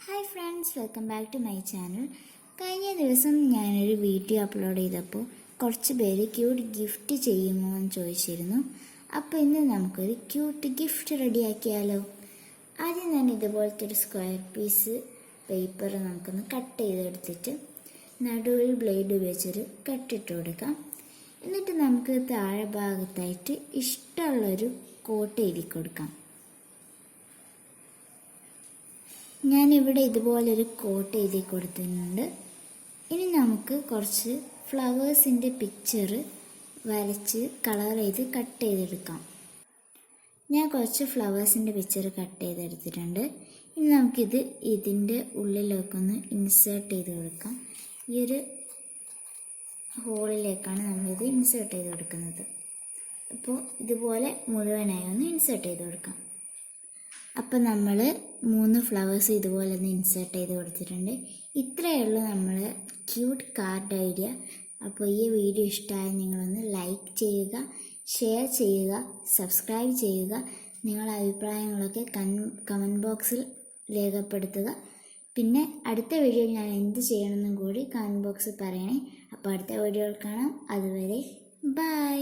Hi friends, welcome back to my channel. കഴിഞ്ഞ ദിവസം ഞാനൊരു വീഡിയോ അപ്ലോഡ് ചെയ്തപ്പോൾ കുറച്ച് പേര് ക്യൂട്ട് ഗിഫ്റ്റ് ചെയ്യുമോ എന്ന് ചോദിച്ചിരുന്നു. അപ്പോൾ ഇന്ന് നമുക്കൊരു ക്യൂട്ട് ഗിഫ്റ്റ് റെഡിയാക്കിയാലോ. ആദ്യം ഞാൻ ഇതുപോലത്തെ ഒരു സ്ക്വയർ പീസ് പേപ്പർ നമുക്കൊന്ന് കട്ട് ചെയ്തെടുത്തിട്ട് നടുവിൽ ബ്ലേഡ് ഉപയോഗിച്ചൊരു കട്ടിട്ട് കൊടുക്കാം. എന്നിട്ട് നമുക്ക് താഴെ ഭാഗത്തായിട്ട് ഇഷ്ടമുള്ളൊരു കോട്ട് എഴുതി കൊടുക്കാം. ഞാനിവിടെ ഇതുപോലൊരു കോട്ട് എഴുതി കൊടുത്തിട്ടുണ്ട്. ഇനി നമുക്ക് കുറച്ച് ഫ്ലവേഴ്സിൻ്റെ പിക്ചർ വരച്ച് കളർ ചെയ്ത് കട്ട് ചെയ്തെടുക്കാം. ഞാൻ കുറച്ച് ഫ്ലവേഴ്സിൻ്റെ പിക്ചർ കട്ട് ചെയ്തെടുത്തിട്ടുണ്ട്. ഇനി നമുക്കിത് ഇതിൻ്റെ ഉള്ളിലേക്കൊന്ന് ഇൻസേർട്ട് ചെയ്ത് കൊടുക്കാം. ഈ ഒരു ഹോളിലേക്കാണ് നമ്മളിത് ഇൻസേർട്ട് ചെയ്ത് കൊടുക്കുന്നത്. അപ്പോൾ ഇതുപോലെ മുഴുവനായി ഒന്ന് ഇൻസേർട്ട് ചെയ്ത് കൊടുക്കാം. അപ്പോൾ നമ്മൾ 3 ഫ്ലവേഴ്സ് ഇതുപോലെ ഒന്ന് ഇൻസേർട്ട് ചെയ്ത് കൊടുത്തിട്ടുണ്ട്. ഇത്രയേ ഉള്ളൂ നമ്മൾ ക്യൂട്ട് കാർഡ് ഐഡിയ. അപ്പോൾ ഈ വീഡിയോ ഇഷ്ടമായ നിങ്ങളൊന്ന് ലൈക്ക് ചെയ്യുക, ഷെയർ ചെയ്യുക, സബ്സ്ക്രൈബ് ചെയ്യുക. നിങ്ങളുടെ അഭിപ്രായങ്ങളൊക്കെ കമൻറ്റ് ബോക്സിൽ രേഖപ്പെടുത്തുക. പിന്നെ അടുത്ത വീഡിയോ ഞാൻ എന്ത് ചെയ്യണമെന്നും കൂടി കമൻറ്റ് ബോക്സിൽ പറയണേ. അപ്പോൾ അടുത്ത വീഡിയോയിൽ കാണാം. അതുവരെ ബൈ.